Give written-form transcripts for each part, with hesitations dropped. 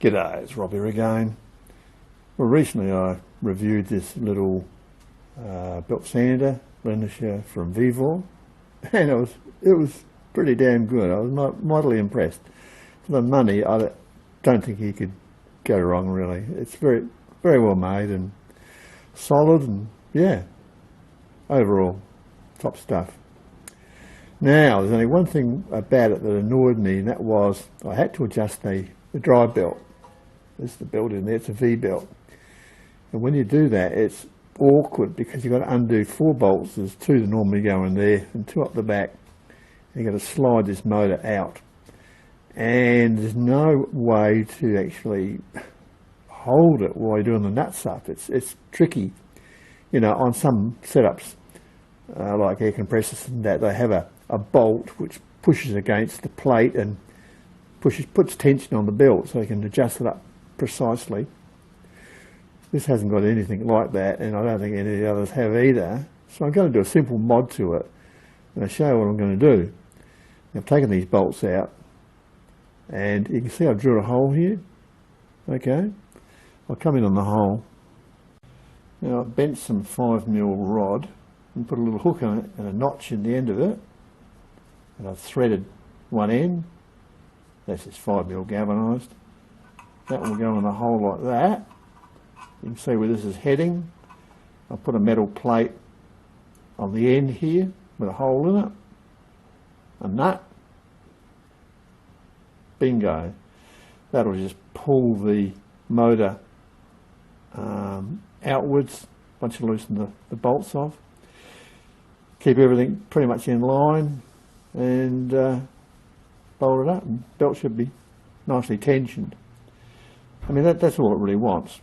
G'day, it's Rob here again. Well, recently I reviewed this little belt sander blender from Vivor, and it was pretty damn good. I was mightily impressed. For the money, I don't think you could go wrong really. It's very well made and solid, and yeah, overall top stuff. Now, there's only one thing about it that annoyed me, and that was I had to adjust the drive belt. There's the belt in there, it's a V belt. And when you do that, it's awkward because you've got to undo 4 bolts. There's 2 that normally go in there and 2 up the back. And you've got to slide this motor out. And there's no way to actually hold it while you're doing the nuts up. It's tricky. You know, on some setups, like air compressors and that, they have a bolt which pushes against the plate and puts tension on the belt so you can adjust it up precisely. This hasn't got anything like that, and I don't think any of the others have either. So I'm going to do a simple mod to it, and I'll show you what I'm going to do. I've taken these bolts out, and you can see I've drilled a hole here. Okay, I'll come in on the hole. Now I've bent some 5mm rod and put a little hook on it and a notch in the end of it, and I've threaded one end. That's just 5mm galvanised. That will go in the hole like that. You can see where this is heading. I'll put a metal plate on the end here with a hole in it, a nut. Bingo. That'll just pull the motor outwards once you loosen the bolts off. Keep everything pretty much in line and bolt it up, and belt should be nicely tensioned. I mean, that's all it really wants.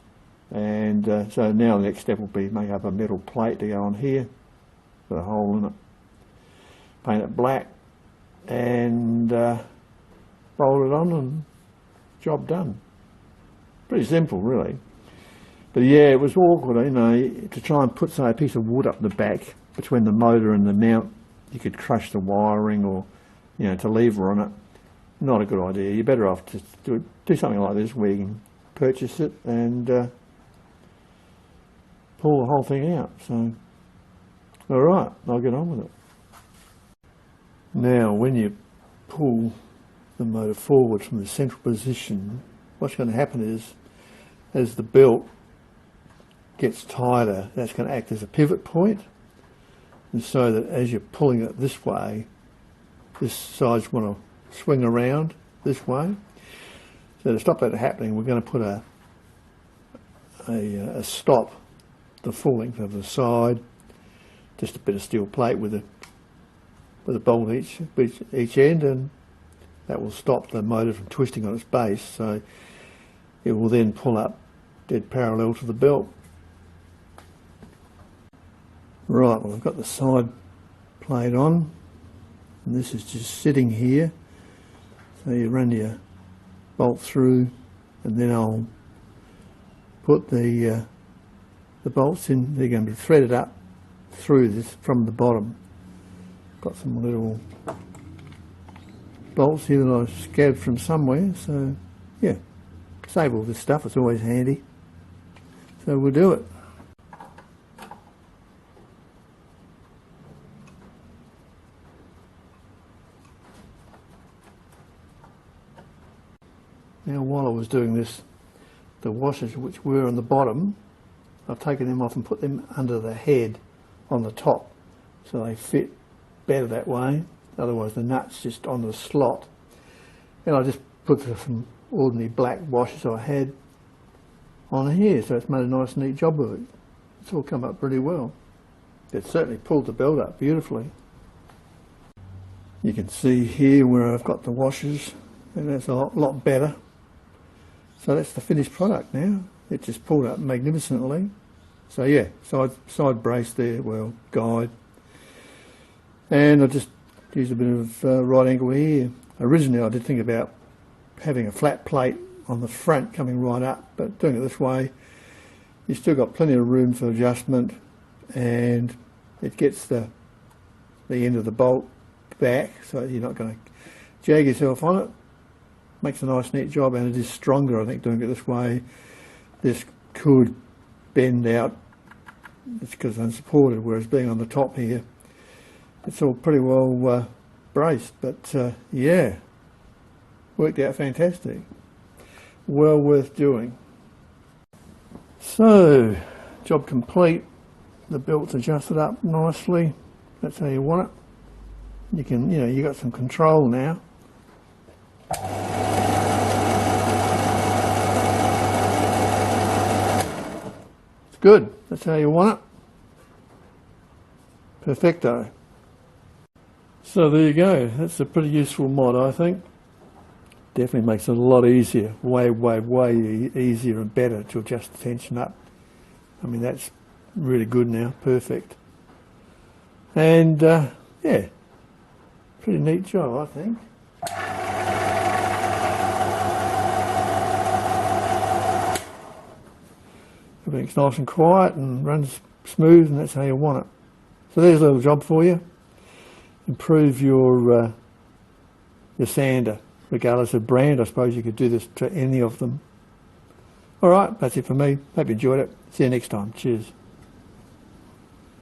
And so now the next step will be make up a metal plate to go on here with a hole in it, paint it black, and bolt it on, and job done. Pretty simple really. But yeah, it was awkward, you know, to try and put, say, a piece of wood up the back between the motor and the mount. You could crush the wiring, or, you know, to lever on it. Not a good idea. You're better off to do something like this where you can purchase it and pull the whole thing out. So, alright, I'll get on with it. Now, when you pull the motor forward from the central position, what's going to happen is, as the belt gets tighter, that's going to act as a pivot point, and so that as you're pulling it this way, this side's going to swing around this way. So to stop that happening, we're going to put a stop the full length of the side, just a bit of steel plate with a bolt each end, and that will stop the motor from twisting on its base. So it will then pull up dead parallel to the belt. Right, well, I've got the side plate on, and this is just sitting here. So you run your bolt through, and then I'll put the bolts in. They're going to be threaded up through this from the bottom. Got some little bolts here that I scabbed from somewhere, so yeah, save all this stuff, it's always handy. So we'll do it. Now, while I was doing this, the washers which were on the bottom, I've taken them off and put them under the head on the top, so they fit better that way. Otherwise the nut's just on the slot. And I just put some ordinary black washers I had on here, so it's made a nice neat job of it. It's all come up pretty well. It certainly pulled the belt up beautifully. You can see here where I've got the washers, and that's a lot better. So that's the finished product now. It just pulled up magnificently. So yeah, side brace there, well, guide. And I just used a bit of right angle here. Originally I did think about having a flat plate on the front coming right up, but doing it this way, you've still got plenty of room for adjustment, and it gets the end of the bolt back, so you're not going to jag yourself on it. makes a nice neat job, and it is stronger, I think, doing it this way. This could bend out, it's because it's unsupported, whereas being on the top here, it's all pretty well braced. But yeah, worked out fantastic. Well worth doing. So, job complete. The belt's adjusted up nicely. That's how you want it. You can, you got some control now. It's good. That's how you want it. Perfecto. So there you go. That's a pretty useful mod, I think. Definitely makes it a lot easier, way easier and better to adjust the tension up. I mean, that's really good now, perfect. And yeah, pretty neat job, I think. Everything's nice and quiet and runs smooth, and that's how you want it. So there's a little job for you. Improve your sander, regardless of brand. I suppose you could do this to any of them. All right, that's it for me. Hope you enjoyed it. See you next time. Cheers.